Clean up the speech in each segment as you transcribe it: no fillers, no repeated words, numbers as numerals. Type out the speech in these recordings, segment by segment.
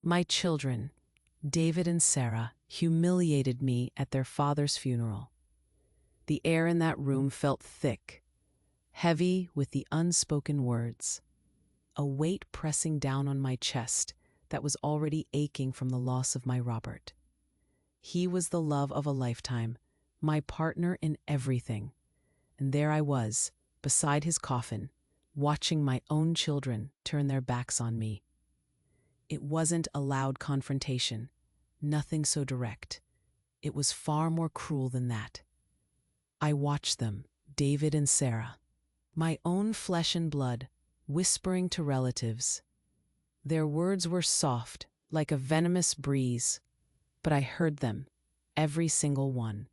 My children, David and Sarah, humiliated me at their father's funeral. The air in that room felt thick, heavy with the unspoken words, a weight pressing down on my chest that was already aching from the loss of my Robert. He was the love of a lifetime, my partner in everything. And there I was, beside his coffin, watching my own children turn their backs on me. It wasn't a loud confrontation, nothing so direct. It was far more cruel than that. I watched them, David and Sarah, my own flesh and blood, whispering to relatives. Their words were soft, like a venomous breeze, but I heard them, every single one.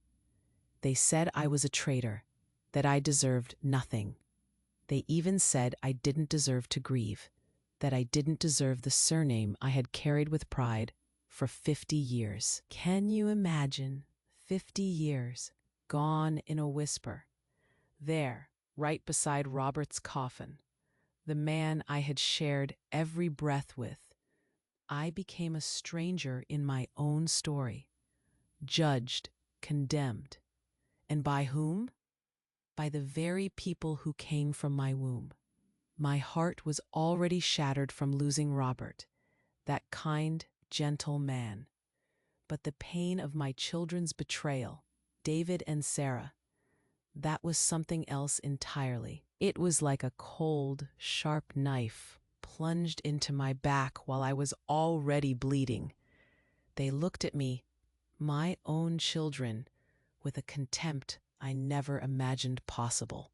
They said I was a traitor, that I deserved nothing. They even said I didn't deserve to grieve, that I didn't deserve the surname I had carried with pride for 50 years. Can you imagine 50 years gone in a whisper? There, right beside Robert's coffin, the man I had shared every breath with, I became a stranger in my own story, judged, condemned. And by whom? By the very people who came from my womb. My heart was already shattered from losing Robert, that kind, gentle man. But the pain of my children's betrayal, David and Sarah, that was something else entirely. It was like a cold, sharp knife plunged into my back while I was already bleeding. They looked at me, my own children, with a contempt I never imagined possible.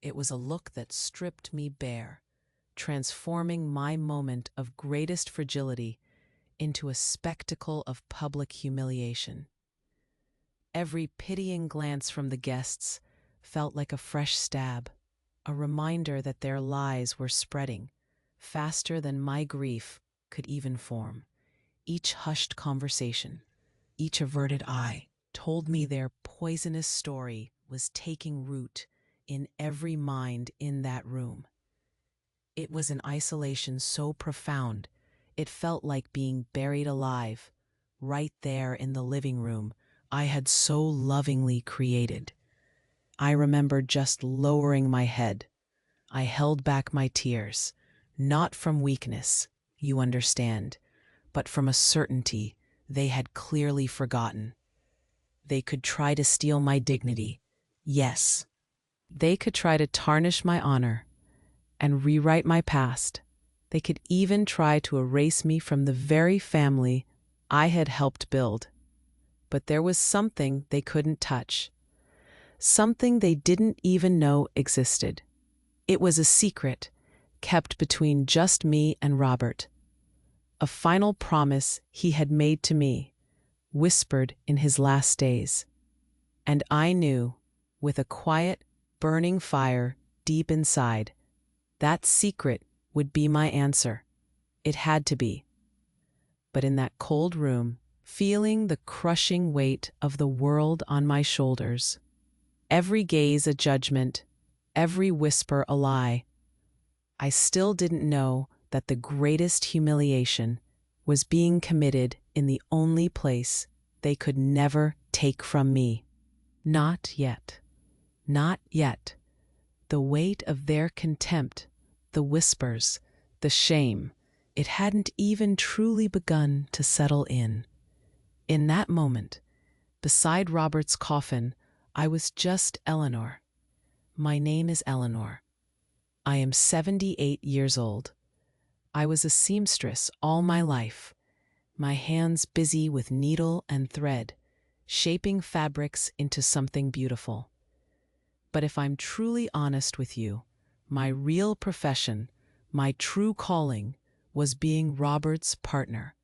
It was a look that stripped me bare, transforming my moment of greatest fragility into a spectacle of public humiliation. Every pitying glance from the guests felt like a fresh stab, a reminder that their lies were spreading faster than my grief could even form. Each hushed conversation, each averted eye, told me their poisonous story was taking root in every mind in that room. It was an isolation so profound, it felt like being buried alive, right there in the living room I had so lovingly created. I remember just lowering my head. I held back my tears, not from weakness, you understand, but from a certainty they had clearly forgotten. They could try to steal my dignity, yes. They could try to tarnish my honor and rewrite my past. They could even try to erase me from the very family I had helped build. But there was something they couldn't touch, something they didn't even know existed. It was a secret kept between just me and Robert, a final promise he had made to me, whispered in his last days. And I knew, with a quiet, burning fire deep inside, that secret would be my answer. It had to be. But in that cold room, feeling the crushing weight of the world on my shoulders, every gaze a judgment, every whisper a lie, I still didn't know that the greatest humiliation was being committed in the only place they could never take from me. Not yet. Not yet. The weight of their contempt, the whispers, the shame, it hadn't even truly begun to settle in. In that moment, beside Robert's coffin, I was just Eleanor. My name is Eleanor. I am 78 years old. I was a seamstress all my life, my hands busy with needle and thread, shaping fabrics into something beautiful. But if I'm truly honest with you, my real profession, my true calling, was being Robert's partner.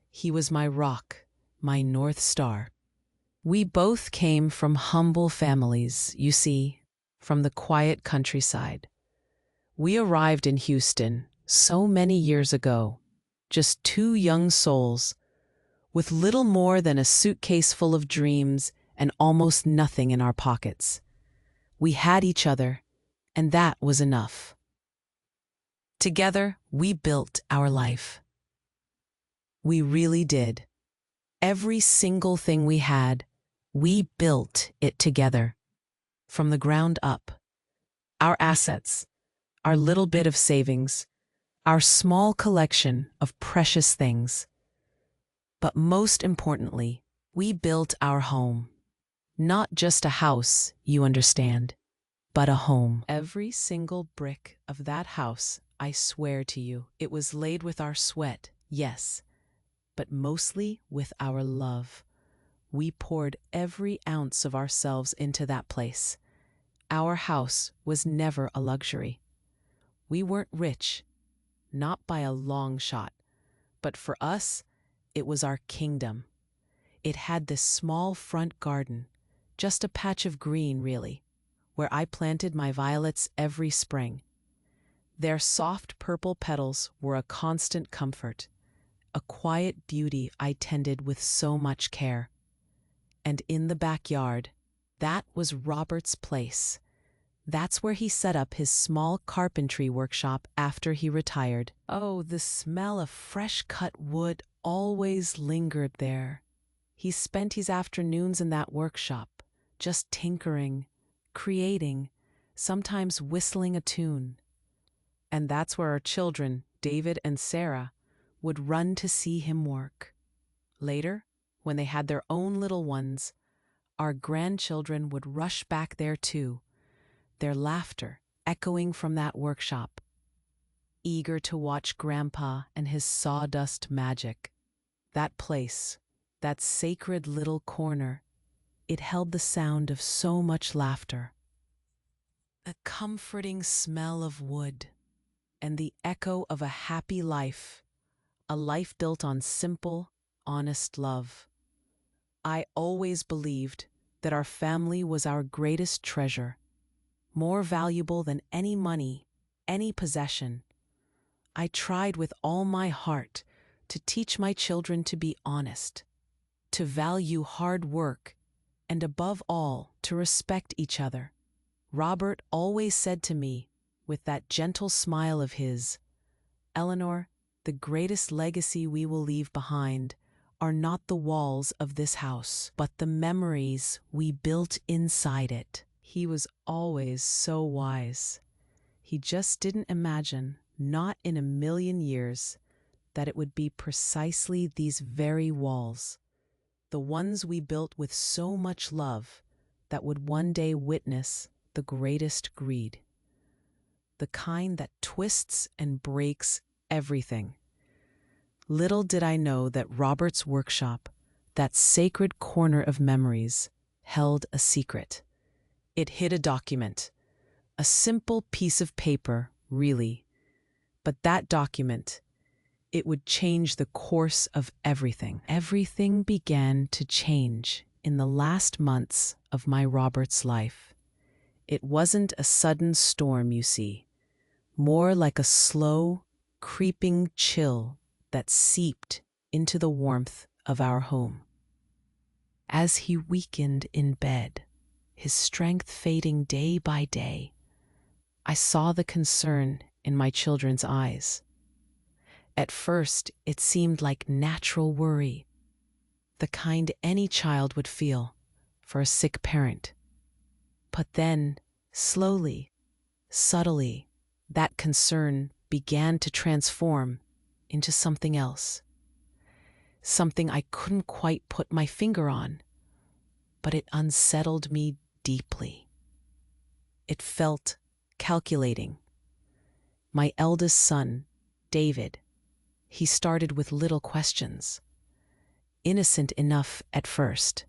He was my rock, my North Star. We both came from humble families, you see, from the quiet countryside. We arrived in Houston so many years ago, just two young souls, with little more than a suitcase full of dreams and almost nothing in our pockets. We had each other, and that was enough. Together, we built our life. We really did. Every single thing we had, we built it together, from the ground up. Our assets, our little bit of savings, our small collection of precious things. But most importantly, we built our home. Not just a house, you understand, but a home. Every single brick of that house, I swear to you, it was laid with our sweat, yes, but mostly with our love. We poured every ounce of ourselves into that place. Our house was never a luxury. We weren't rich, not by a long shot, but for us, it was our kingdom. It had this small front garden, just a patch of green, really, where I planted my violets every spring. Their soft purple petals were a constant comfort, a quiet beauty I tended with so much care. And in the backyard, that was Robert's place. That's where he set up his small carpentry workshop after he retired. Oh, the smell of fresh cut wood always lingered there. He spent his afternoons in that workshop, just tinkering, creating, sometimes whistling a tune. And that's where our children, David and Sarah, would run to see him work. Later, when they had their own little ones, our grandchildren would rush back there too, their laughter echoing from that workshop, eager to watch Grandpa and his sawdust magic. That place, that sacred little corner, it held the sound of so much laughter, the comforting smell of wood, and the echo of a happy life, a life built on simple, honest love. I always believed that our family was our greatest treasure, more valuable than any money, any possession. I tried with all my heart to teach my children to be honest, to value hard work, and above all, to respect each other. Robert always said to me, with that gentle smile of his, "Eleanor, the greatest legacy we will leave behind are not the walls of this house, but the memories we built inside it." He was always so wise. He just didn't imagine, not in a million years, that it would be precisely these very walls, the ones we built with so much love, that would one day witness the greatest greed. The kind that twists and breaks everything. Little did I know that Robert's workshop, that sacred corner of memories, held a secret. It hid a document, a simple piece of paper, really. But that document, it would change the course of everything. Everything began to change in the last months of my Robert's life. It wasn't a sudden storm, you see, more like a slow, creeping chill that seeped into the warmth of our home. As he weakened in bed, his strength fading day by day, I saw the concern in my children's eyes. At first, it seemed like natural worry, the kind any child would feel for a sick parent. But then, slowly, subtly, that concern began to transform into something else. Something I couldn't quite put my finger on, but it unsettled me deeply. It felt calculating. My eldest son, David, he started with little questions, innocent enough at first.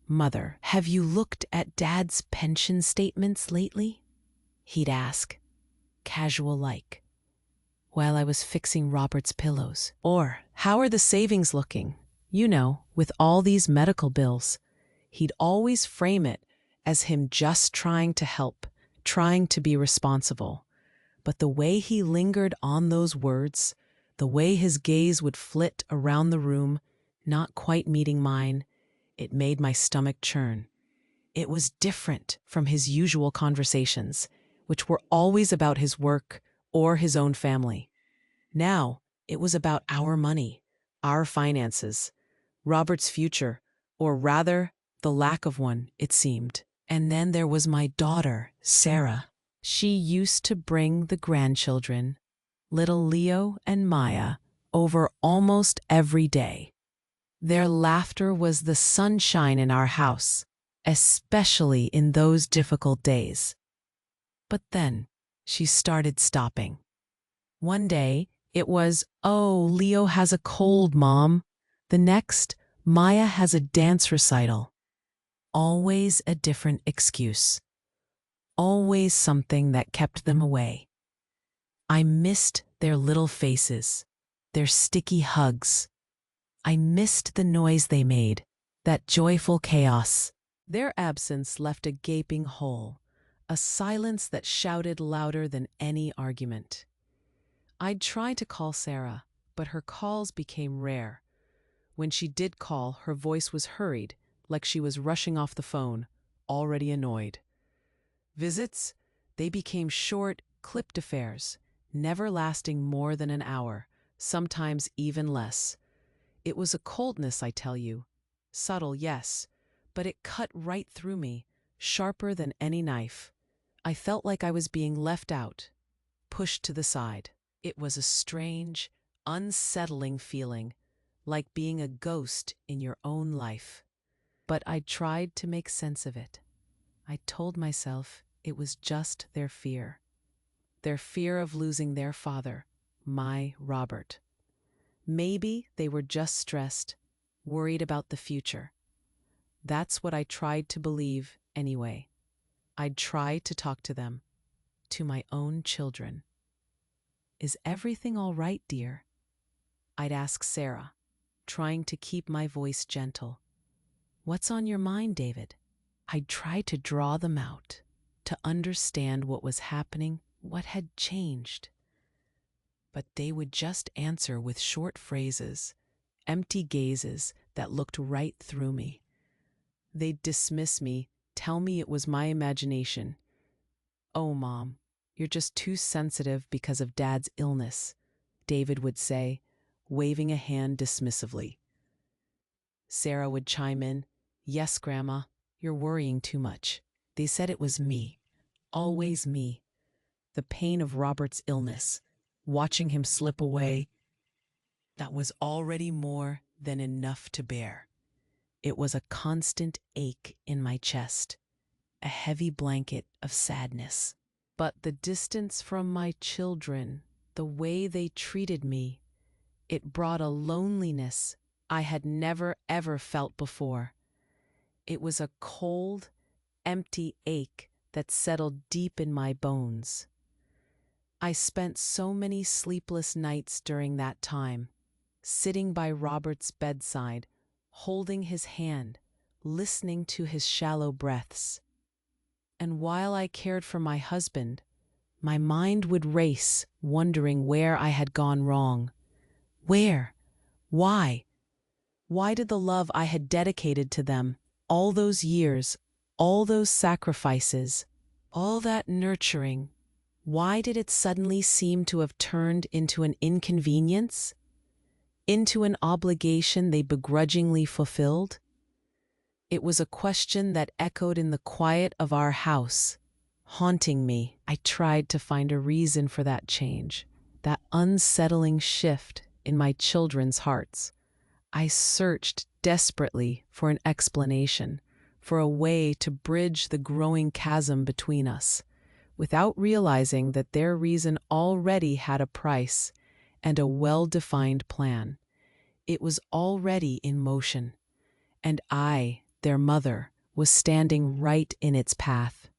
"Mother, have you looked at Dad's pension statements lately?" he'd ask, casual-like, while I was fixing Robert's pillows. Or, "How are the savings looking? You know, with all these medical bills." He'd always frame it as him just trying to help, trying to be responsible. But the way he lingered on those words, the way his gaze would flit around the room, not quite meeting mine, it made my stomach churn. It was different from his usual conversations, which were always about his work or his own family. Now, it was about our money, our finances, Robert's future, or rather, the lack of one, it seemed. And then there was my daughter, Sarah. She used to bring the grandchildren, little Leo and Maya, over almost every day. Their laughter was the sunshine in our house, especially in those difficult days. But then she started stopping. One day, it was, "Oh, Leo has a cold, Mom." The next, "Maya has a dance recital." Always a different excuse. Always something that kept them away. I missed their little faces, their sticky hugs. I missed the noise they made, that joyful chaos. Their absence left a gaping hole, a silence that shouted louder than any argument. I'd try to call Sarah, but her calls became rare. When she did call, her voice was hurried, like she was rushing off the phone, already annoyed. Visits? They became short, clipped affairs, never lasting more than an hour, sometimes even less. It was a coldness, I tell you. Subtle, yes, but it cut right through me, sharper than any knife. I felt like I was being left out, pushed to the side. It was a strange, unsettling feeling, like being a ghost in your own life. But I tried to make sense of it. I told myself it was just their fear of losing their father, my Robert. Maybe they were just stressed, worried about the future. That's what I tried to believe anyway. I'd try to talk to them, to my own children. "Is everything all right, dear?" I'd ask Sarah, trying to keep my voice gentle. "What's on your mind, David?" I'd try to draw them out, to understand what was happening, what had changed. But they would just answer with short phrases, empty gazes that looked right through me. They'd dismiss me, tell me it was my imagination. "Oh, Mom, you're just too sensitive because of Dad's illness," David would say, waving a hand dismissively. Sarah would chime in, "Yes, Grandma, you're worrying too much. They said it was me, always me. The pain of Robert's illness, watching him slip away, that was already more than enough to bear. It was a constant ache in my chest, a heavy blanket of sadness. But the distance from my children, the way they treated me, it brought a loneliness I had never ever felt before. It was a cold, empty ache that settled deep in my bones. I spent so many sleepless nights during that time, sitting by Robert's bedside, holding his hand, listening to his shallow breaths. And while I cared for my husband, my mind would race, wondering where I had gone wrong. Where? Why? Why did the love I had dedicated to them, all those years, all those sacrifices, all that nurturing, why did it suddenly seem to have turned into an inconvenience? Into an obligation they begrudgingly fulfilled? It was a question that echoed in the quiet of our house, haunting me. I tried to find a reason for that change, that unsettling shift in my children's hearts. I searched desperately for an explanation, for a way to bridge the growing chasm between us, without realizing that their reason already had a price and a well-defined plan. It was already in motion, and I, their mother, was standing right in its path.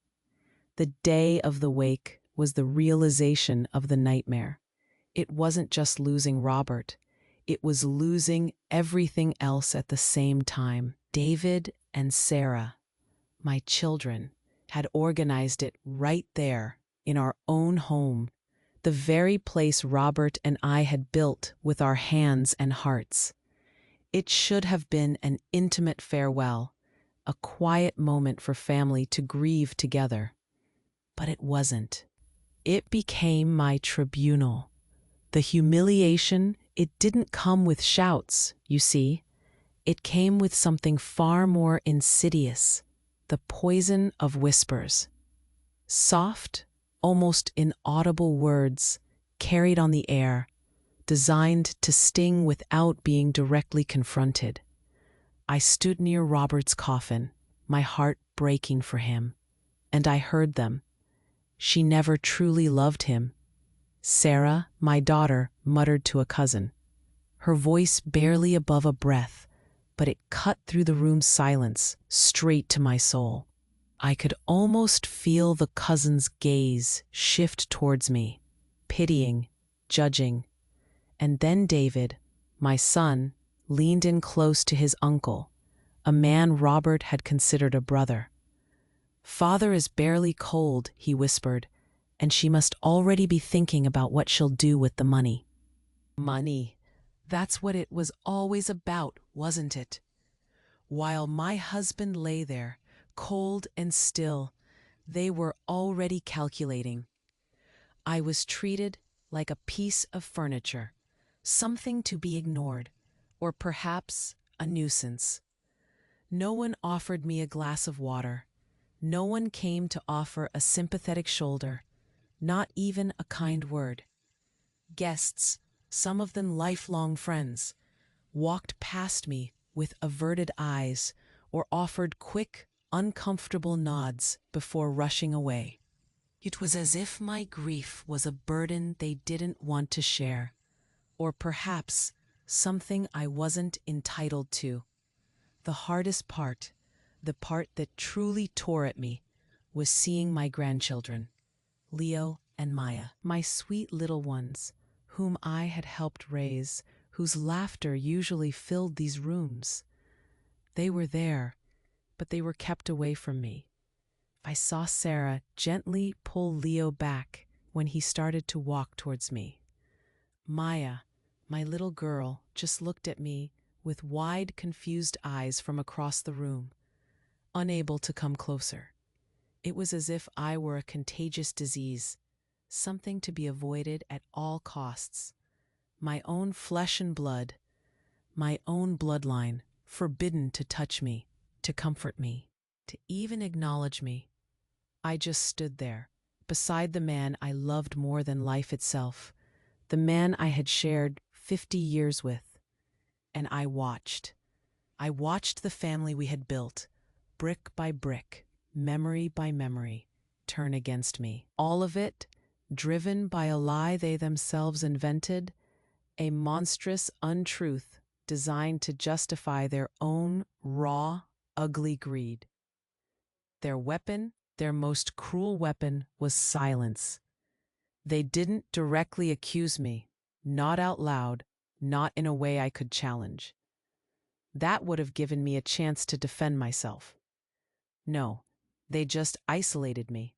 The day of the wake was the realization of the nightmare. It wasn't just losing Robert, it was losing everything else at the same time. David and Sarah, my children, had organized it right there in our own home, the very place Robert and I had built with our hands and hearts. It should have been an intimate farewell, a quiet moment for family to grieve together. But it wasn't. It became my tribunal, the humiliation It didn't come with shouts, you see. It came with something far more insidious, the poison of whispers. Soft, almost inaudible words carried on the air, designed to sting without being directly confronted. I stood near Robert's coffin, my heart breaking for him, and I heard them. She never truly loved him. Sarah, my daughter, muttered to a cousin, her voice barely above a breath, but it cut through the room's silence, straight to my soul. I could almost feel the cousin's gaze shift towards me, pitying, judging. And then David, my son, leaned in close to his uncle, a man Robert had considered a brother. "Father is barely cold," he whispered, "and she must already be thinking about what she'll do with the money." Money. That's what it was always about, wasn't it? While my husband lay there, cold and still, they were already calculating. I was treated like a piece of furniture, something to be ignored, or perhaps a nuisance. No one offered me a glass of water. No one came to offer a sympathetic shoulder, not even a kind word. Guests, some of them lifelong friends, walked past me with averted eyes or offered quick, uncomfortable nods before rushing away. It was as if my grief was a burden they didn't want to share, or perhaps something I wasn't entitled to. The hardest part, the part that truly tore at me, was seeing my grandchildren, Leo and Maya, my sweet little ones, whom I had helped raise, whose laughter usually filled these rooms. They were there, but they were kept away from me. I saw Sarah gently pull Leo back when he started to walk towards me. Maya, my little girl, just looked at me with wide, confused eyes from across the room, unable to come closer. It was as if I were a contagious disease, something to be avoided at all costs. My own flesh and blood, my own bloodline, forbidden to touch me, to comfort me, to even acknowledge me. I just stood there, beside the man I loved more than life itself, the man I had shared 50 years with. And I watched. I watched the family we had built, brick by brick, memory by memory, turn against me. All of it, driven by a lie they themselves invented, a monstrous untruth designed to justify their own raw, ugly greed. Their weapon, their most cruel weapon, was silence. They didn't directly accuse me, not out loud, not in a way I could challenge. That would have given me a chance to defend myself. No, they just isolated me.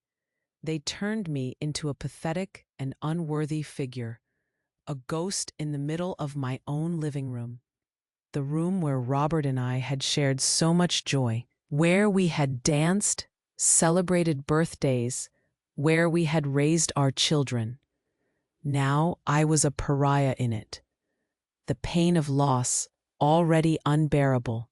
They turned me into a pathetic and unworthy figure, a ghost in the middle of my own living room. The room where Robert and I had shared so much joy, where we had danced, celebrated birthdays, where we had raised our children. Now I was a pariah in it. The pain of loss, already unbearable,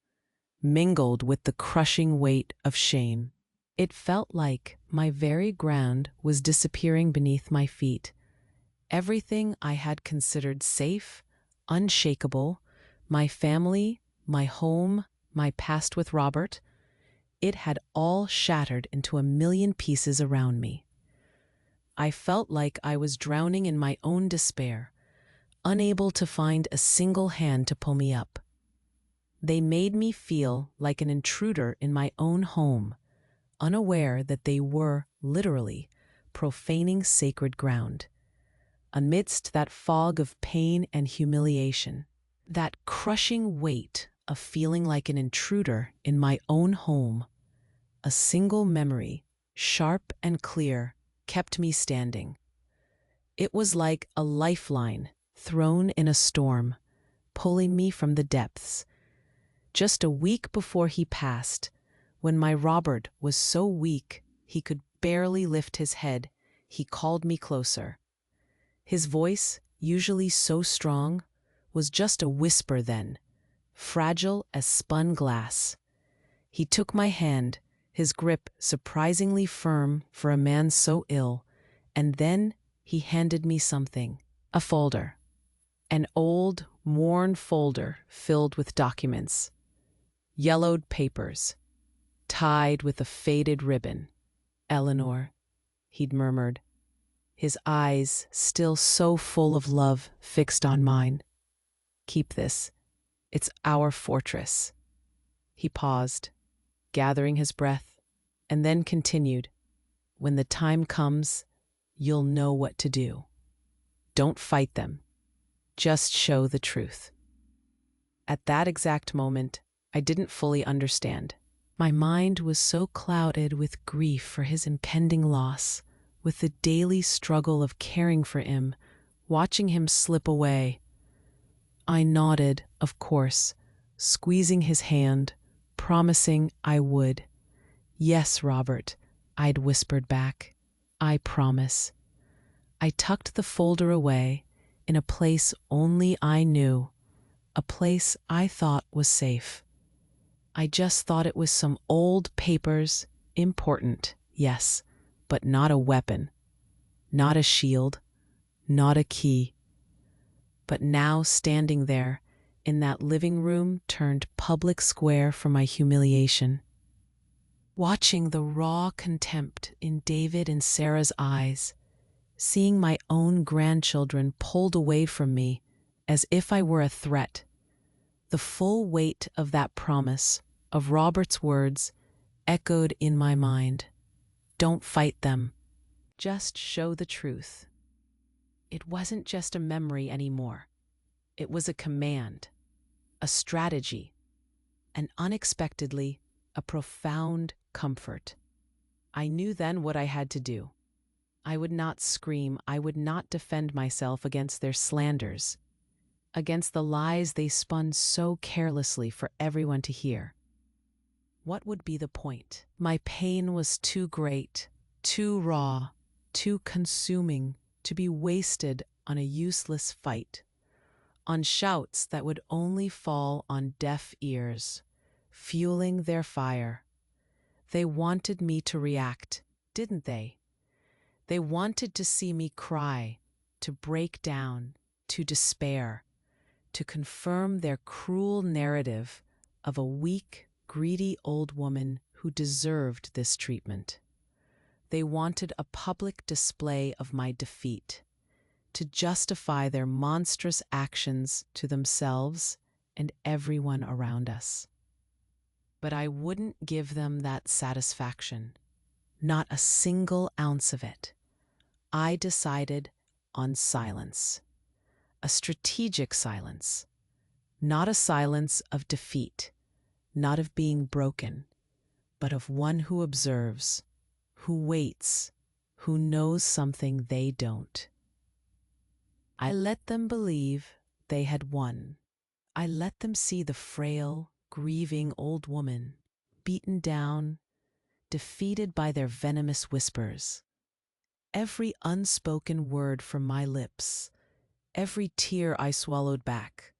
mingled with the crushing weight of shame. It felt like my very ground was disappearing beneath my feet. Everything I had considered safe, unshakable, my family, my home, my past with Robert, it had all shattered into a million pieces around me. I felt like I was drowning in my own despair, unable to find a single hand to pull me up. They made me feel like an intruder in my own home, unaware that they were, literally, profaning sacred ground. Amidst that fog of pain and humiliation, that crushing weight of feeling like an intruder in my own home, a single memory, sharp and clear, kept me standing. It was like a lifeline thrown in a storm, pulling me from the depths. Just a week before he passed, when my Robert was so weak he could barely lift his head, he called me closer. His voice, usually so strong, was just a whisper then, fragile as spun glass. He took my hand, his grip surprisingly firm for a man so ill, and then he handed me something. A folder. An old, worn folder filled with documents. Yellowed papers, tied with a faded ribbon. "Eleanor," he'd murmured, his eyes still so full of love fixed on mine. "Keep this. It's our fortress." He paused, gathering his breath, and then continued, "When the time comes, you'll know what to do. Don't fight them. Just show the truth." At that exact moment, I didn't fully understand. My mind was so clouded with grief for his impending loss, with the daily struggle of caring for him, watching him slip away. I nodded, of course, squeezing his hand, promising I would. "Yes, Robert," I'd whispered back. "I promise." I tucked the folder away in a place only I knew, a place I thought was safe. I just thought it was some old papers, important, yes, but not a weapon, not a shield, not a key. But now standing there, in that living room turned public square for my humiliation, watching the raw contempt in David and Sarah's eyes, seeing my own grandchildren pulled away from me as if I were a threat, the full weight of that promise, of Robert's words, echoed in my mind. Don't fight them. Just show the truth. It wasn't just a memory anymore. It was a command, a strategy, and unexpectedly, a profound comfort. I knew then what I had to do. I would not scream, I would not defend myself against their slanders, against the lies they spun so carelessly for everyone to hear. What would be the point? My pain was too great, too raw, too consuming to be wasted on a useless fight, on shouts that would only fall on deaf ears, fueling their fire. They wanted me to react, didn't they? They wanted to see me cry, to break down, to despair, to confirm their cruel narrative of a weak, greedy old woman who deserved this treatment. They wanted a public display of my defeat, to justify their monstrous actions to themselves and everyone around us. But I wouldn't give them that satisfaction, not a single ounce of it. I decided on silence, a strategic silence, not a silence of defeat, not of being broken, but of one who observes, who waits, who knows something they don't. I let them believe they had won. I let them see the frail, grieving old woman, beaten down, defeated by their venomous whispers. Every unspoken word from my lips, every tear I swallowed back,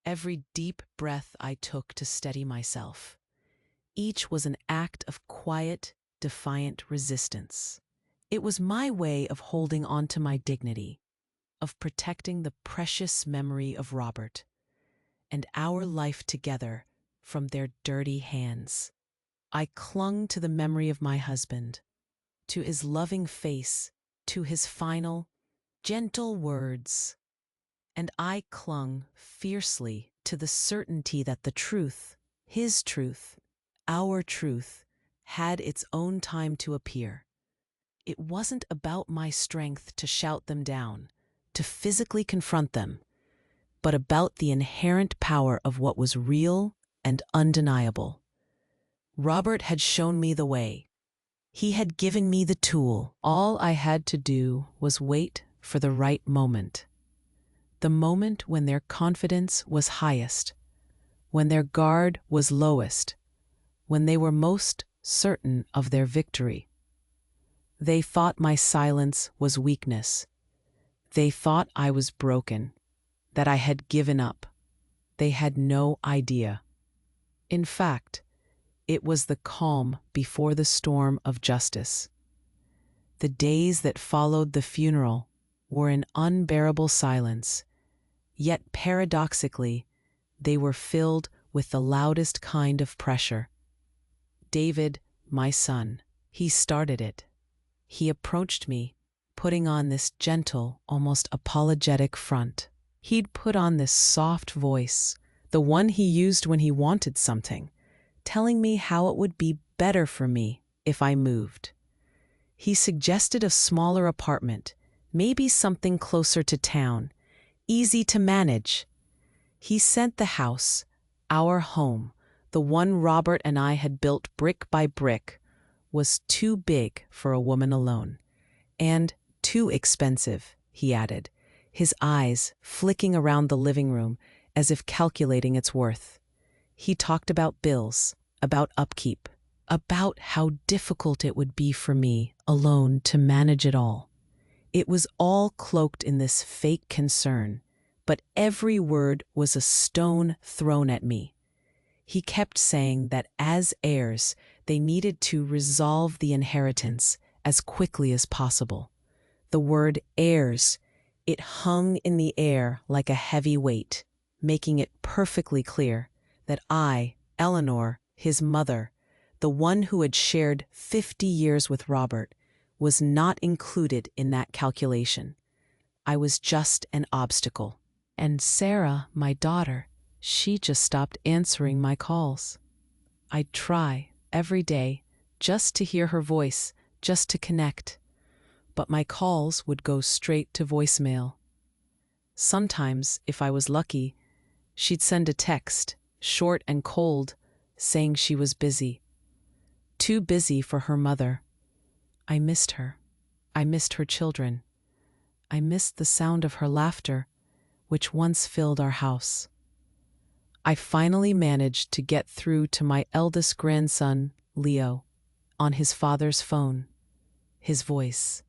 every deep breath I took to steady myself, each was an act of quiet, defiant resistance. It was my way of holding on to my dignity, of protecting the precious memory of Robert and our life together from their dirty hands. I clung to the memory of my husband, to his loving face, to his final, gentle words. And I clung fiercely to the certainty that the truth, his truth, our truth, had its own time to appear. It wasn't about my strength to shout them down, to physically confront them, but about the inherent power of what was real and undeniable. Robert had shown me the way. He had given me the tool. All I had to do was wait for the right moment. The moment when their confidence was highest, when their guard was lowest, when they were most certain of their victory. They thought my silence was weakness. They thought I was broken. that I had given up. They had no idea. In fact, it was the calm before the storm of justice. The days that followed the funeral were an unbearable silence, yet paradoxically, they were filled with the loudest kind of pressure. David, my son, he started it. He approached me, putting on this gentle, almost apologetic front. He'd put on this soft voice, the one he used when he wanted something, telling me how it would be better for me if I moved. He suggested a smaller apartment, maybe something closer to town, easy to manage. He sent the house, our home, the one Robert and I had built brick by brick, was too big for a woman alone. And too expensive, he added, his eyes flicking around the living room as if calculating its worth. He talked about bills, about upkeep, about how difficult it would be for me, alone, to manage it all. It was all cloaked in this fake concern, but every word was a stone thrown at me. He kept saying that as heirs, they needed to resolve the inheritance as quickly as possible. The word heirs, it hung in the air like a heavy weight, making it perfectly clear that I, Eleanor, his mother, the one who had shared 50 years with Robert, was not included in that calculation. I was just an obstacle. And Sarah, my daughter, she just stopped answering my calls. I'd try every day just to hear her voice, just to connect. But my calls would go straight to voicemail. Sometimes, if I was lucky, she'd send a text, short and cold, saying she was busy. Too busy for her mother. I missed her. I missed her children. I missed the sound of her laughter, which once filled our house. I finally managed to get through to my eldest grandson, Leo, on his father's phone. His voice,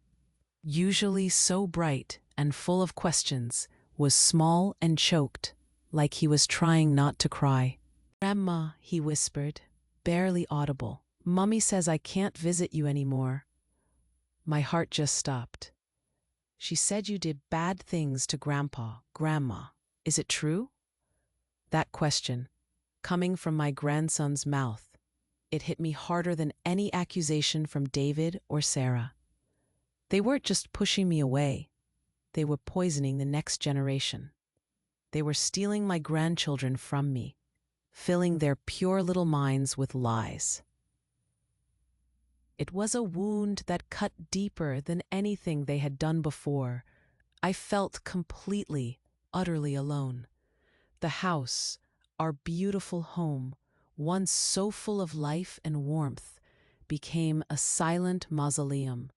usually so bright and full of questions, was small and choked, like he was trying not to cry. "Grandma," he whispered, barely audible. "Mummy says I can't visit you anymore." My heart just stopped. "She said you did bad things to Grandpa, Grandma. Is it true?" That question, coming from my grandson's mouth, it hit me harder than any accusation from David or Sarah. They weren't just pushing me away. They were poisoning the next generation. They were stealing my grandchildren from me, filling their pure little minds with lies. It was a wound that cut deeper than anything they had done before. I felt completely, utterly alone. The house, our beautiful home, once so full of life and warmth, became a silent mausoleum.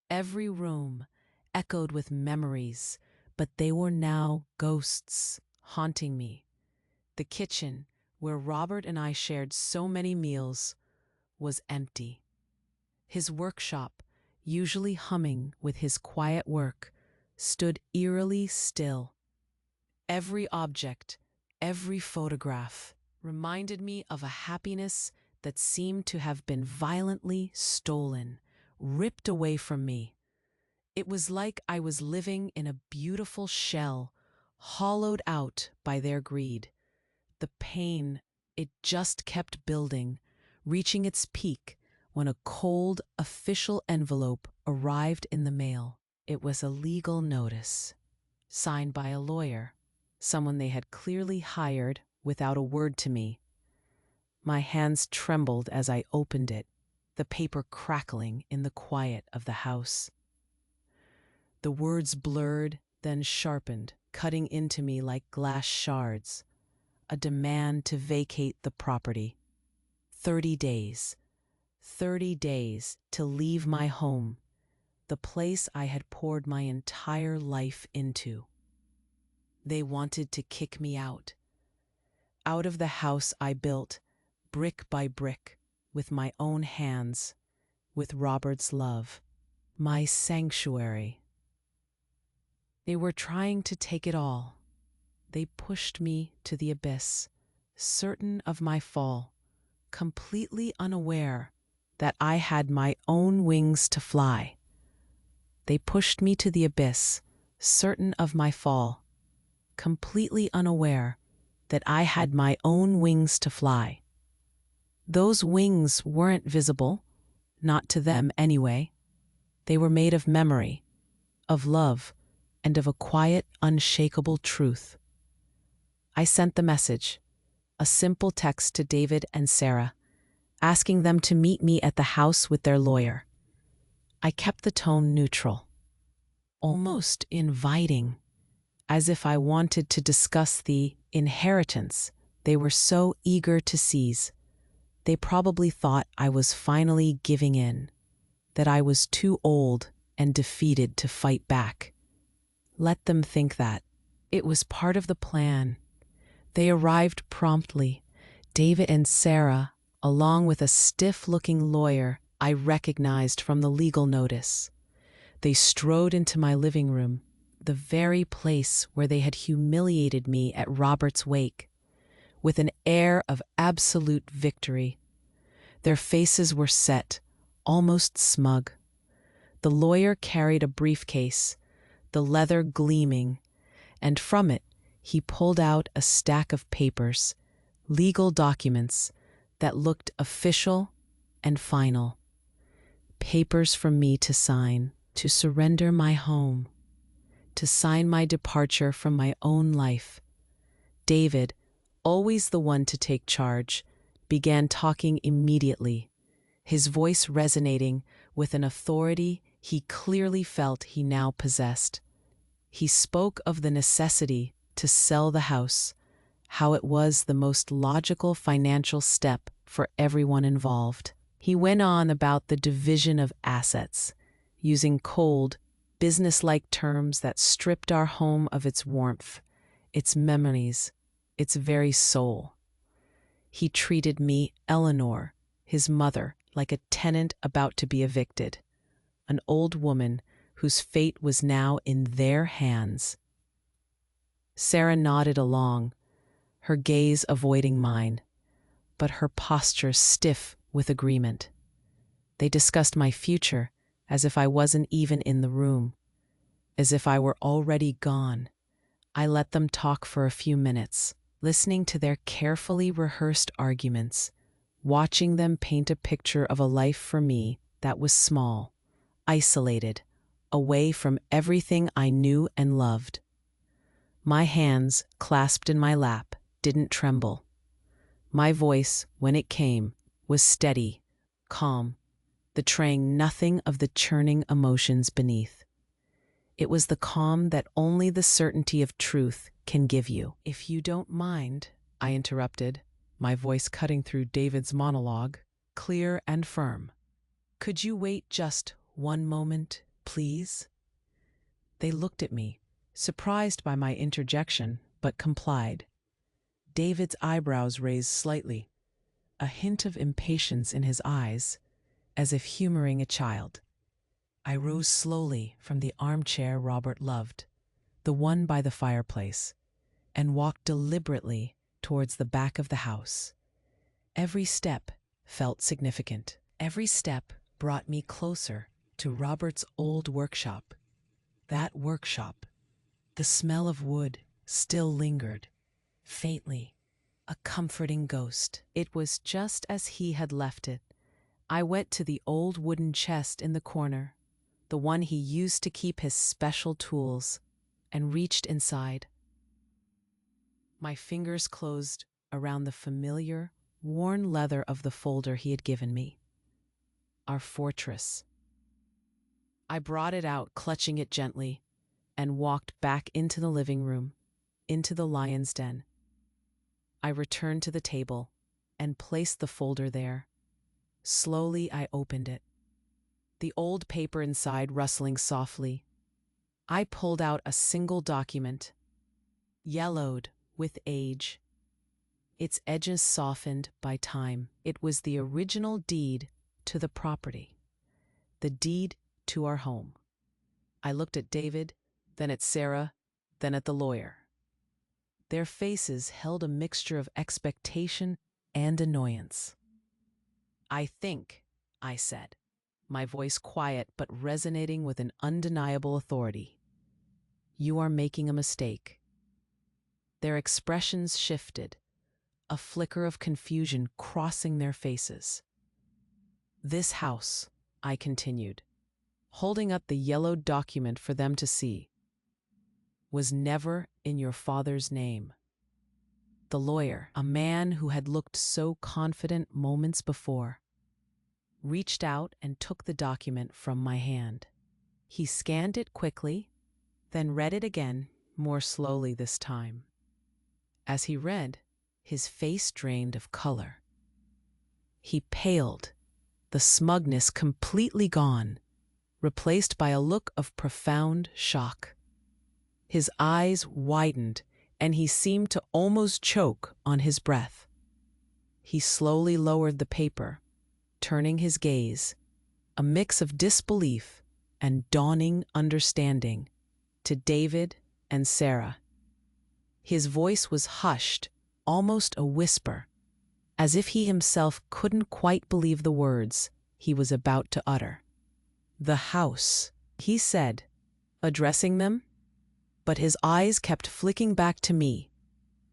Every room echoed with memories, but they were now ghosts haunting me. The kitchen, where Robert and I shared so many meals, was empty. His workshop, usually humming with his quiet work, stood eerily still. Every object, every photograph, reminded me of a happiness that seemed to have been violently stolen, ripped away from me. It was like I was living in a beautiful shell, hollowed out by their greed. The pain, it just kept building, reaching its peak when a cold, official envelope arrived in the mail. It was a legal notice, signed by a lawyer, someone they had clearly hired without a word to me. My hands trembled as I opened it, the paper crackling in the quiet of the house. The words blurred, then sharpened, cutting into me like glass shards. A demand to vacate the property. 30 days. 30 days to leave my home, the place I had poured my entire life into. They wanted to kick me out of the house I built, brick by brick, with my own hands, with Robert's love, my sanctuary. They were trying to take it all. They pushed me to the abyss, certain of my fall, completely unaware that I had my own wings to fly. They pushed me to the abyss, certain of my fall, completely unaware that I had my own wings to fly. Those wings weren't visible, not to them anyway. They were made of memory, of love, and of a quiet, unshakable truth. I sent the message, a simple text to David and Sarah, asking them to meet me at the house with their lawyer. I kept the tone neutral, almost inviting, as if I wanted to discuss the inheritance they were so eager to seize. They probably thought I was finally giving in, that I was too old and defeated to fight back. Let them think that. It was part of the plan. They arrived promptly, David and Sarah, along with a stiff-looking lawyer I recognized from the legal notice. They strode into my living room, the very place where they had humiliated me at Robert's wake, with an air of absolute victory. Their faces were set, almost smug. The lawyer carried a briefcase, the leather gleaming, and from it he pulled out a stack of papers, legal documents that looked official and final. Papers for me to sign, to surrender my home, to sign my departure from my own life. David, always the one to take charge, began talking immediately, his voice resonating with an authority he clearly felt he now possessed. He spoke of the necessity to sell the house, how it was the most logical financial step for everyone involved. He went on about the division of assets, using cold, businesslike terms that stripped our home of its warmth, its memories, its very soul. He treated me, Eleanor, his mother, like a tenant about to be evicted, an old woman whose fate was now in their hands. Sarah nodded along, her gaze avoiding mine, but her posture stiff with agreement. They discussed my future as if I wasn't even in the room, as if I were already gone. I let them talk for a few minutes, listening to their carefully rehearsed arguments, watching them paint a picture of a life for me that was small, isolated, away from everything I knew and loved. My hands, clasped in my lap, didn't tremble. My voice, when it came, was steady, calm, betraying nothing of the churning emotions beneath. It was the calm that only the certainty of truth can give you. "If you don't mind," I interrupted, my voice cutting through David's monologue, clear and firm. "Could you wait just one moment, please?" They looked at me, surprised by my interjection, but complied. David's eyebrows raised slightly, a hint of impatience in his eyes, as if humoring a child. I rose slowly from the armchair Robert loved, the one by the fireplace, and walked deliberately towards the back of the house. Every step felt significant. Every step brought me closer to Robert's old workshop. That workshop, the smell of wood still lingered, faintly, a comforting ghost. It was just as he had left it. I went to the old wooden chest in the corner, the one he used to keep his special tools, and reached inside. My fingers closed around the familiar, worn leather of the folder he had given me. Our fortress. I brought it out, clutching it gently, and walked back into the living room, into the lion's den. I returned to the table and placed the folder there. Slowly I opened it, the old paper inside rustling softly. I pulled out a single document, yellowed with age, its edges softened by time. It was the original deed to the property, the deed to our home. I looked at David, then at Sarah, then at the lawyer. Their faces held a mixture of expectation and annoyance. "I think," I said, my voice quiet but resonating with an undeniable authority, "you are making a mistake." Their expressions shifted, a flicker of confusion crossing their faces. "This house," I continued, holding up the yellowed document for them to see, "was never in your father's name." The lawyer, a man who had looked so confident moments before, reached out and took the document from my hand. He scanned it quickly, then read it again, more slowly this time. As he read, his face drained of color. He paled, the smugness completely gone, replaced by a look of profound shock. His eyes widened, and he seemed to almost choke on his breath. He slowly lowered the paper, turning his gaze, a mix of disbelief and dawning understanding, to David and Sarah. His voice was hushed, almost a whisper, as if he himself couldn't quite believe the words he was about to utter. "The house," he said, addressing them, but his eyes kept flicking back to me.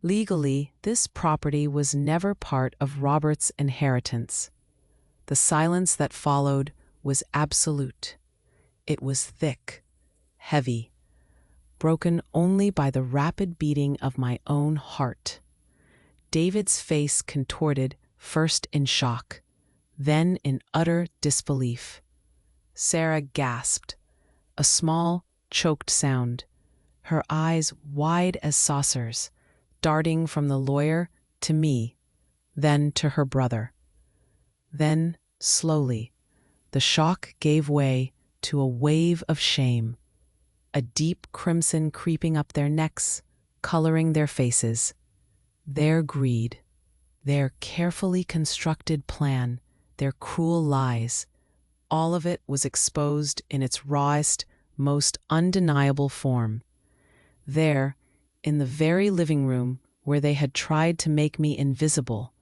"Legally, this property was never part of Robert's inheritance." The silence that followed was absolute. It was thick, heavy, broken only by the rapid beating of my own heart. David's face contorted, first in shock, then in utter disbelief. Sarah gasped, a small, choked sound, her eyes wide as saucers, darting from the lawyer to me, then to her brother. Then, slowly, the shock gave way to a wave of shame, a deep crimson creeping up their necks, coloring their faces. Their greed, their carefully constructed plan, their cruel lies, all of it was exposed in its rawest, most undeniable form. There, in the very living room where they had tried to make me invisible,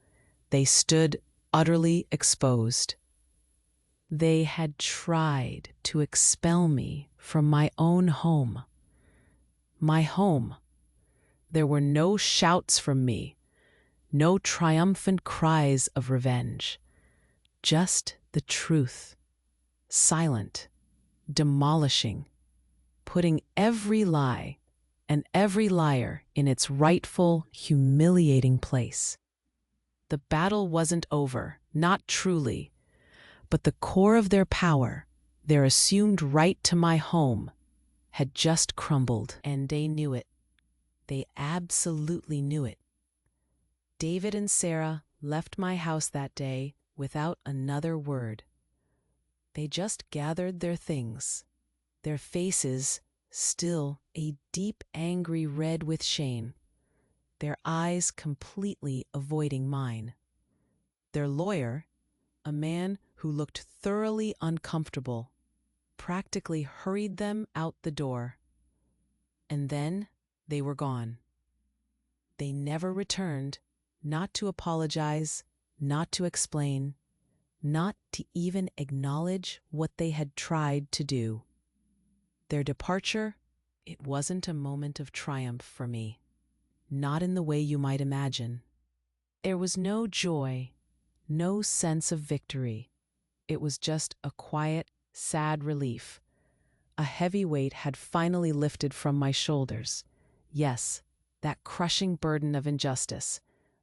they stood utterly exposed. They had tried to expel me from my own home. My home. There were no shouts from me, no triumphant cries of revenge, just the truth, silent, demolishing, putting every lie and every liar in its rightful, humiliating place. The battle wasn't over, not truly, but the core of their power, their assumed right to my home, had just crumbled, and they knew it. They absolutely knew it. David and Sarah left my house that day without another word. They just gathered their things, their faces still a deep angry red with shame, their eyes completely avoiding mine. Their lawyer, a man who looked thoroughly uncomfortable, practically hurried them out the door. And then they were gone. They never returned, not to apologize, not to explain, not to even acknowledge what they had tried to do. Their departure, it wasn't a moment of triumph for me, not in the way you might imagine. There was no joy, no sense of victory. It was just a quiet, sad relief. A heavy weight had finally lifted from my shoulders. Yes, that crushing burden of injustice,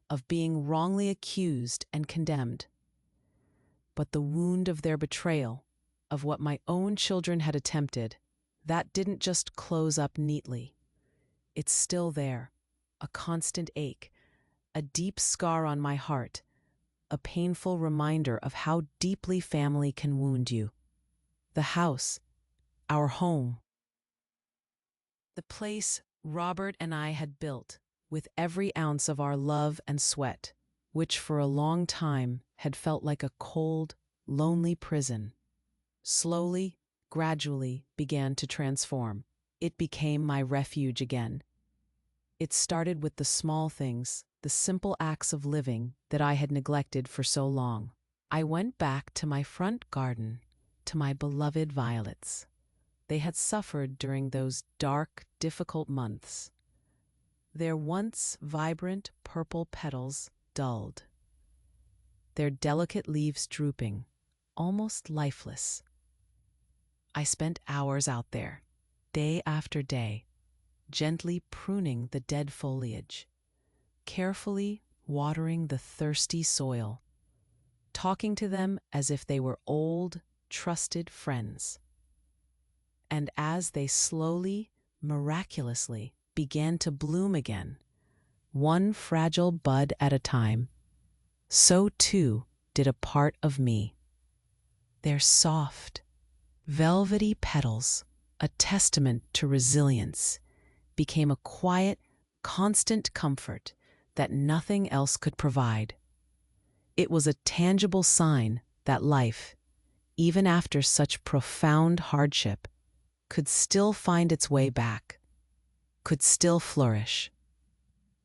of being wrongly accused and condemned. But the wound of their betrayal, of what my own children had attempted, that didn't just close up neatly. It's still there, a constant ache, a deep scar on my heart, a painful reminder of how deeply family can wound you. The house, our home, the place Robert and I had built with every ounce of our love and sweat, which for a long time had felt like a cold, lonely prison, slowly, gradually began to transform. It became my refuge again. It started with the small things, the simple acts of living that I had neglected for so long. I went back to my front garden, to my beloved violets. They had suffered during those dark, difficult months. Their once vibrant purple petals dulled, their delicate leaves drooping, almost lifeless. I spent hours out there, day after day, gently pruning the dead foliage, carefully watering the thirsty soil, talking to them as if they were old, trusted friends. And as they slowly, miraculously began to bloom again, one fragile bud at a time, so too did a part of me. Their soft, velvety petals, a testament to resilience, became a quiet, constant comfort that nothing else could provide. It was a tangible sign that life, even after such profound hardship, could still find its way back, could still flourish.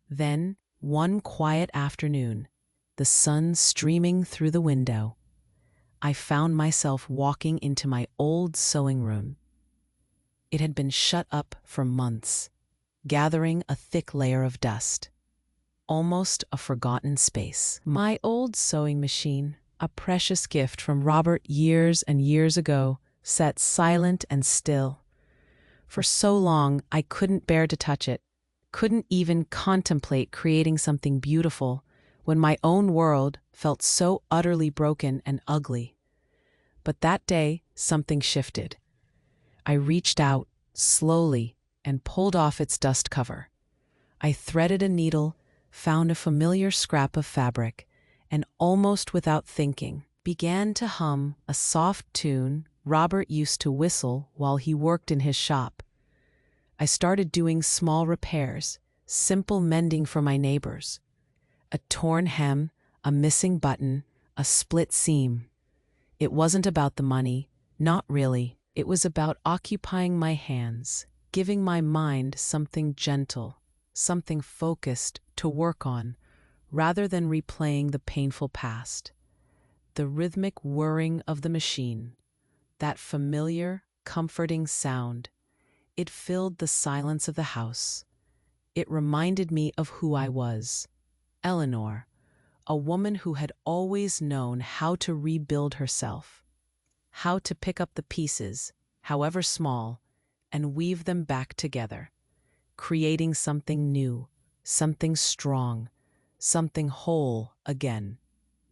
Then, one quiet afternoon, the sun streaming through the window, I found myself walking into my old sewing room. It had been shut up for months, gathering a thick layer of dust, almost a forgotten space. My old sewing machine, a precious gift from Robert years and years ago, sat silent and still. For so long, I couldn't bear to touch it, couldn't even contemplate creating something beautiful when my own world felt so utterly broken and ugly. But that day, something shifted. I reached out, slowly, and pulled off its dust cover. I threaded a needle, found a familiar scrap of fabric, and almost without thinking, began to hum a soft tune Robert used to whistle while he worked in his shop. I started doing small repairs, simple mending for my neighbors. A torn hem, a missing button, a split seam. It wasn't about the money, not really. It was about occupying my hands, giving my mind something gentle, something focused to work on, rather than replaying the painful past. The rhythmic whirring of the machine, that familiar, comforting sound, it filled the silence of the house. It reminded me of who I was, Eleanor, a woman who had always known how to rebuild herself, how to pick up the pieces, however small, and weave them back together, creating something new, something strong, something whole again.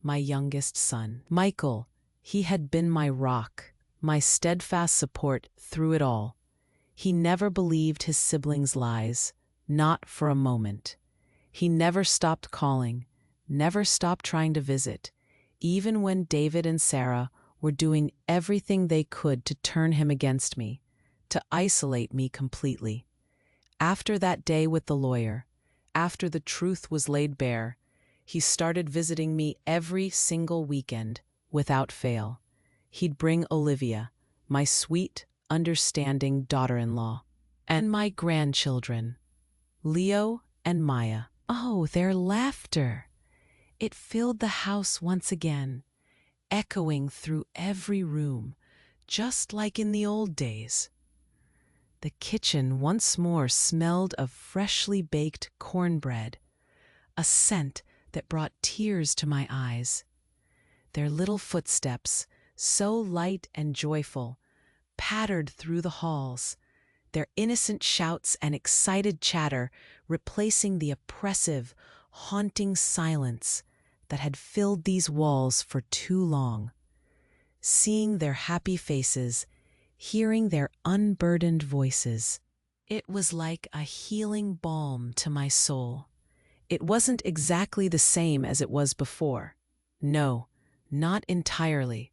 My youngest son, Michael, he had been my rock, my steadfast support through it all. He never believed his siblings' lies, not for a moment. He never stopped calling, never stopped trying to visit, even when David and Sarah were doing everything they could to turn him against me, to isolate me completely. After that day with the lawyer, after the truth was laid bare, he started visiting me every single weekend, without fail. He'd bring Olivia, my sweet, understanding daughter-in-law, and my grandchildren, Leo and Maya. Oh, their laughter! It filled the house once again, echoing through every room, just like in the old days. The kitchen once more smelled of freshly baked cornbread, a scent that brought tears to my eyes. Their little footsteps, so light and joyful, pattered through the halls, their innocent shouts and excited chatter replacing the oppressive, haunting silence that had filled these walls for too long. Seeing their happy faces, hearing their unburdened voices, it was like a healing balm to my soul. It wasn't exactly the same as it was before. No, not entirely,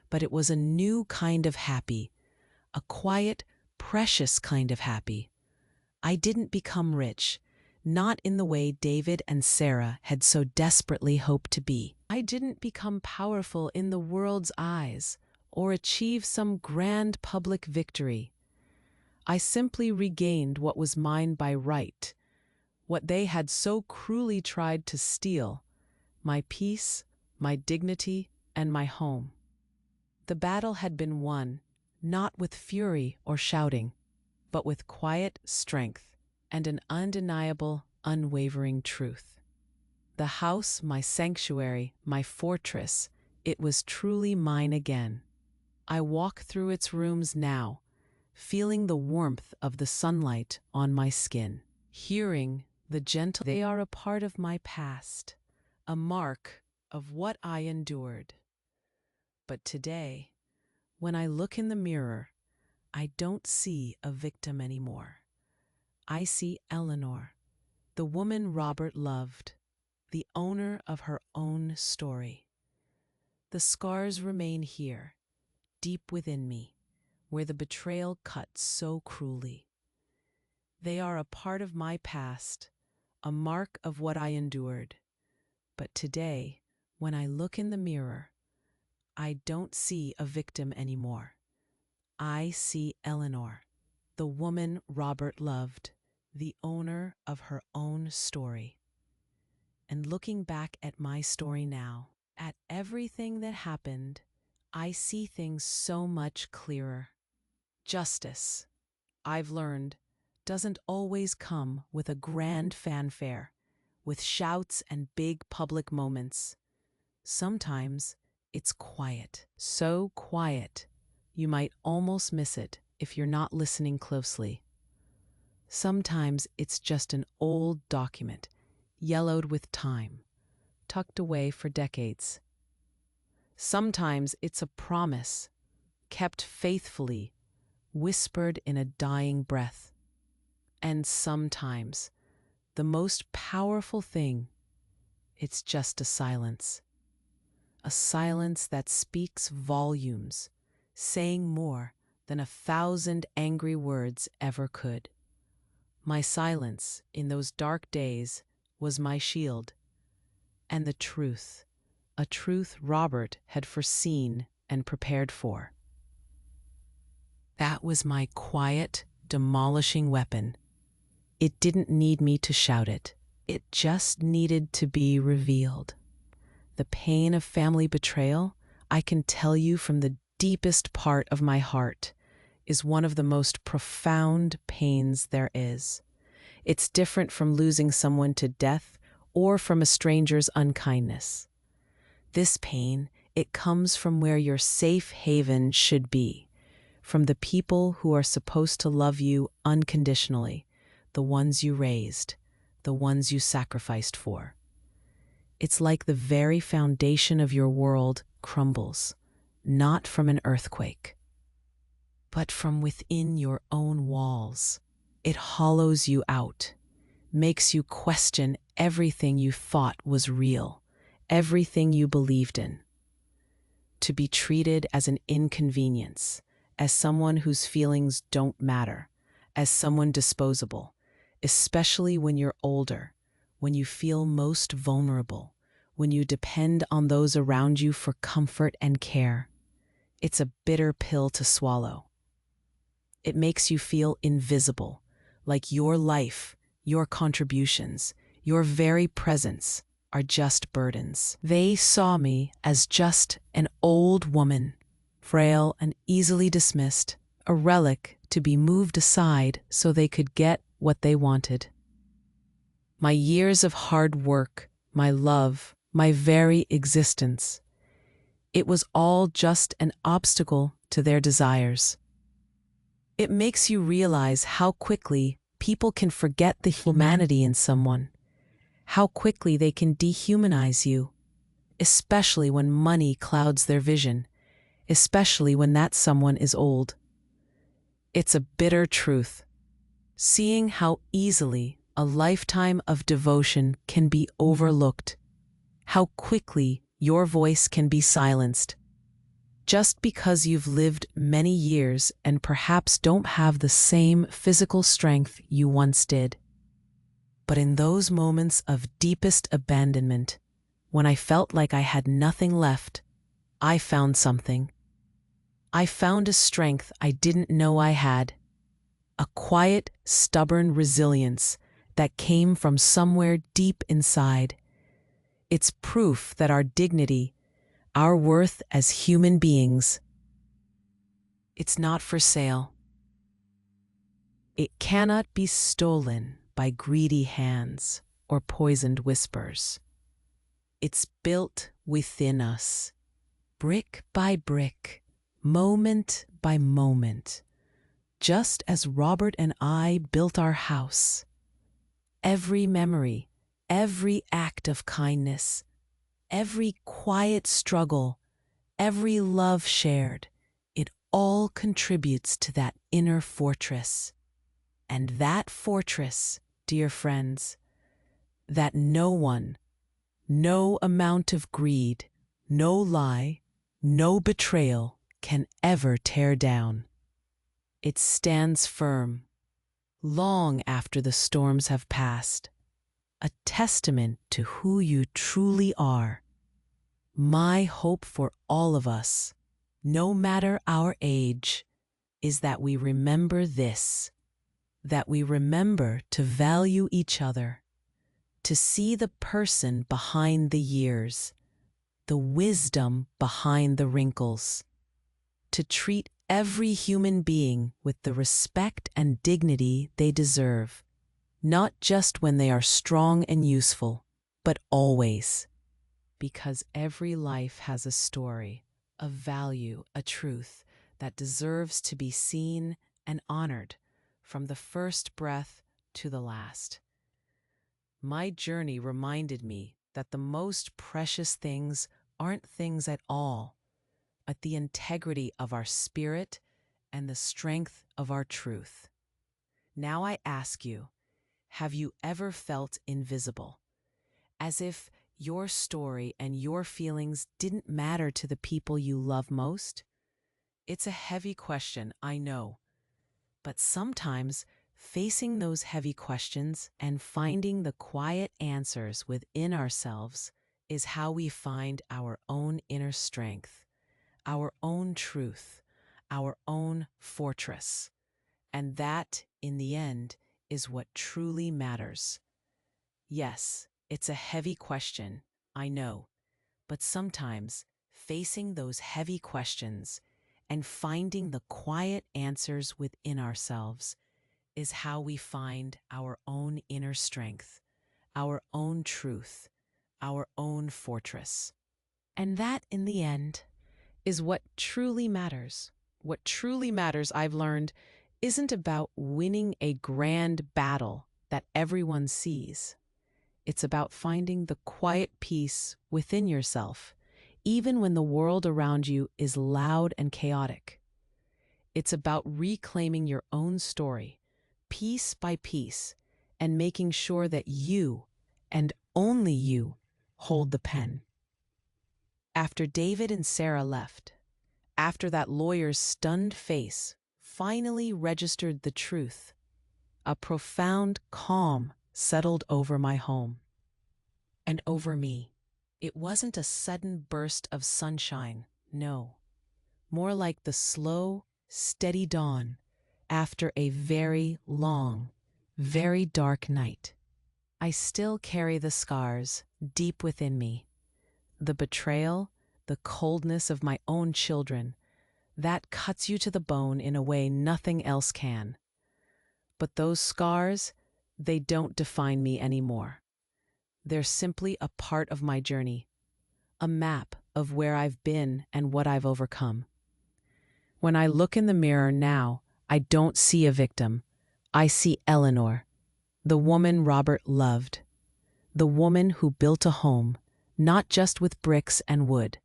but it was a new kind of happy, a quiet, precious kind of happy. I didn't become rich, not in the way David and Sarah had so desperately hoped to be. I didn't become powerful in the world's eyes or achieve some grand public victory. I simply regained what was mine by right, what they had so cruelly tried to steal: my peace, my dignity, and my home. The battle had been won, not with fury or shouting, but with quiet strength and an undeniable, unwavering truth. The house, my sanctuary, my fortress, it was truly mine again. I walk through its rooms now, feeling the warmth of the sunlight on my skin, hearing the gentle. They are a part of my past, a mark of what I endured. But today, when I look in the mirror, I don't see a victim anymore. I see Eleanor, the woman Robert loved, the owner of her own story. The scars remain here, deep within me, where the betrayal cut so cruelly. They are a part of my past, a mark of what I endured. But today, when I look in the mirror, I don't see a victim anymore. I see Eleanor, the woman Robert loved, the owner of her own story. And looking back at my story now, at everything that happened, I see things so much clearer. Justice, I've learned, doesn't always come with a grand fanfare, with shouts and big public moments. Sometimes it's quiet, so quiet you might almost miss it if you're not listening closely. Sometimes it's just an old document, yellowed with time, tucked away for decades. Sometimes it's a promise, kept faithfully, whispered in a dying breath. And sometimes, the most powerful thing, it's just a silence. A silence that speaks volumes, saying more than 1,000 angry words ever could. My silence in those dark days was my shield, and the truth, a truth Robert had foreseen and prepared for. That was my quiet, demolishing weapon. It didn't need me to shout it. It just needed to be revealed. The pain of family betrayal, I can tell you from the deepest part of my heart, is one of the most profound pains there is. It's different from losing someone to death or from a stranger's unkindness. This pain, it comes from where your safe haven should be, from the people who are supposed to love you unconditionally, the ones you raised, the ones you sacrificed for. It's like the very foundation of your world crumbles, not from an earthquake, but from within your own walls. It hollows you out, makes you question everything you thought was real, everything you believed in. To be treated as an inconvenience, as someone whose feelings don't matter, as someone disposable, especially when you're older, when you feel most vulnerable, when you depend on those around you for comfort and care. It's a bitter pill to swallow. It makes you feel invisible, like your life, your contributions, your very presence are just burdens. They saw me as just an old woman, frail and easily dismissed, a relic to be moved aside so they could get what they wanted. My years of hard work, my love, my very existence, it was all just an obstacle to their desires. It makes you realize how quickly people can forget the humanity in someone, how quickly they can dehumanize you, especially when money clouds their vision, especially when that someone is old. It's a bitter truth, seeing how easily a lifetime of devotion can be overlooked, how quickly your voice can be silenced, just because you've lived many years and perhaps don't have the same physical strength you once did. But in those moments of deepest abandonment, when I felt like I had nothing left, I found something. I found a strength I didn't know I had, a quiet, stubborn resilience that came from somewhere deep inside. It's proof that our dignity, our worth as human beings, it's not for sale. It cannot be stolen by greedy hands or poisoned whispers. It's built within us, brick by brick, moment by moment, just as Robert and I built our house. Every memory, every act of kindness, every quiet struggle, every love shared, it all contributes to that inner fortress. And that fortress, dear friends, that no one, no amount of greed, no lie, no betrayal can ever tear down. It stands firm, long after the storms have passed, a testament to who you truly are. My hope for all of us, no matter our age, is that we remember this, that we remember to value each other, to see the person behind the years, the wisdom behind the wrinkles, to treat every human being with the respect and dignity they deserve, not just when they are strong and useful, but always. Because every life has a story, a value, a truth that deserves to be seen and honored from the first breath to the last. My journey reminded me that the most precious things aren't things at all, but the integrity of our spirit and the strength of our truth. Now I ask you, have you ever felt invisible? As if your story and your feelings didn't matter to the people you love most? It's a heavy question, I know. But sometimes facing those heavy questions and finding the quiet answers within ourselves is how we find our own inner strength, our own truth, our own fortress. And that, in the end, is what truly matters. Yes, it's a heavy question, I know, but sometimes facing those heavy questions and finding the quiet answers within ourselves is how we find our own inner strength, our own truth, our own fortress. And that, in the end, is what truly matters. What truly matters, I've learned, isn't about winning a grand battle that everyone sees. It's about finding the quiet peace within yourself, even when the world around you is loud and chaotic. It's about reclaiming your own story, piece by piece, and making sure that you, and only you, hold the pen. After David and Sarah left, after that lawyer's stunned face finally registered the truth, a profound calm settled over my home and over me. It wasn't a sudden burst of sunshine, no, more like the slow, steady dawn after a very long, very dark night. I still carry the scars deep within me, the betrayal, the coldness of my own children, that cuts you to the bone in a way nothing else can. But those scars, they don't define me anymore. They're simply a part of my journey, a map of where I've been and what I've overcome. When I look in the mirror now, I don't see a victim. I see Eleanor, the woman Robert loved, the woman who built a home, not just with bricks and wood,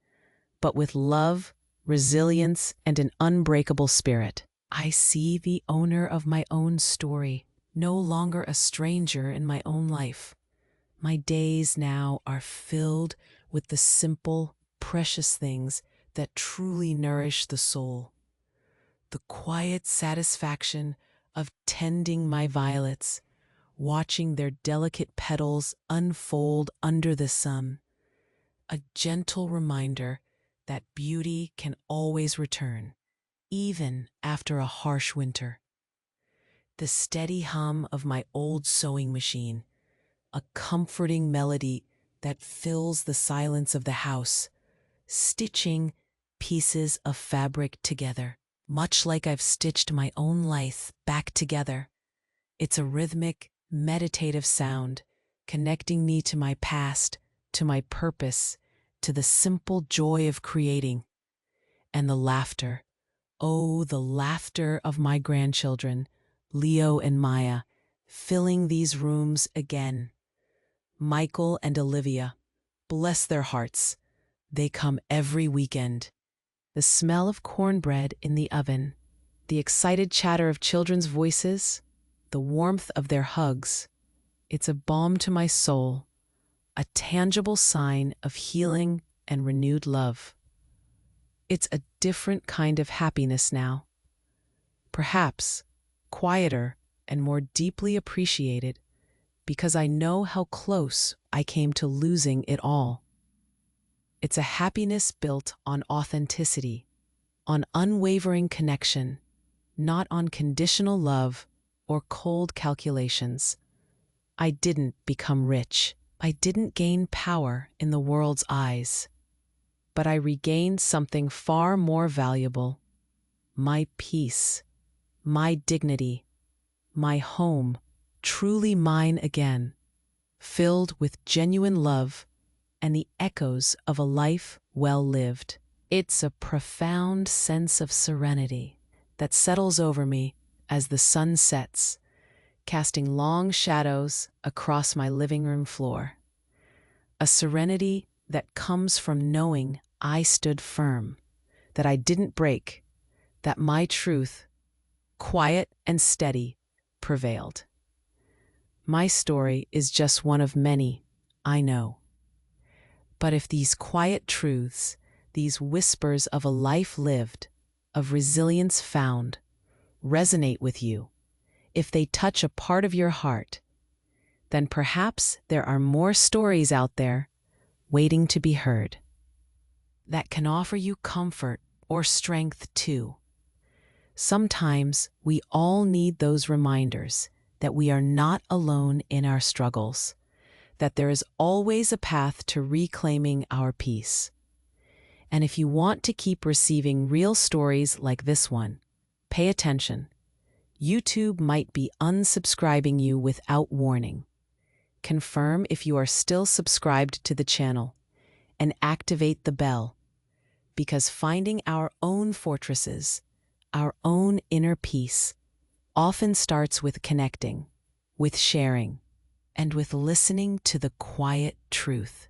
but with love, resilience, and an unbreakable spirit. I see the owner of my own story, no longer a stranger in my own life. My days now are filled with the simple, precious things that truly nourish the soul. The quiet satisfaction of tending my violets, watching their delicate petals unfold under the sun. A gentle reminder that beauty can always return, even after a harsh winter. the steady hum of my old sewing machine, a comforting melody that fills the silence of the house, stitching pieces of fabric together, much like I've stitched my own life back together. It's a rhythmic, meditative sound, connecting me to my past, to my purpose, to the simple joy of creating. And the laughter, oh, the laughter of my grandchildren, Leo and Maya, filling these rooms again. Michael and Olivia, bless their hearts. They come every weekend. The smell of cornbread in the oven, the excited chatter of children's voices, the warmth of their hugs. It's a balm to my soul, a tangible sign of healing and renewed love. It's a different kind of happiness now. Perhaps quieter and more deeply appreciated because I know how close I came to losing it all. It's a happiness built on authenticity, on unwavering connection, not on conditional love or cold calculations. I didn't become rich. I didn't gain power in the world's eyes. But I regained something far more valuable: my peace, my dignity, my home, truly mine again, filled with genuine love and the echoes of a life well lived. It's a profound sense of serenity that settles over me as the sun sets, casting long shadows across my living room floor. A serenity that comes from knowing I stood firm, that I didn't break, that my truth, quiet and steady, prevailed. My story is just one of many, I know. But if these quiet truths, these whispers of a life lived, of resilience found, resonate with you, if they touch a part of your heart, then perhaps there are more stories out there waiting to be heard that can offer you comfort or strength too. Sometimes we all need those reminders that we are not alone in our struggles, that there is always a path to reclaiming our peace. And if you want to keep receiving real stories like this one, pay attention. YouTube might be unsubscribing you without warning. Confirm if you are still subscribed to the channel and activate the bell, because finding our own fortresses, our own inner peace, often starts with connecting, with sharing, and with listening to the quiet truth.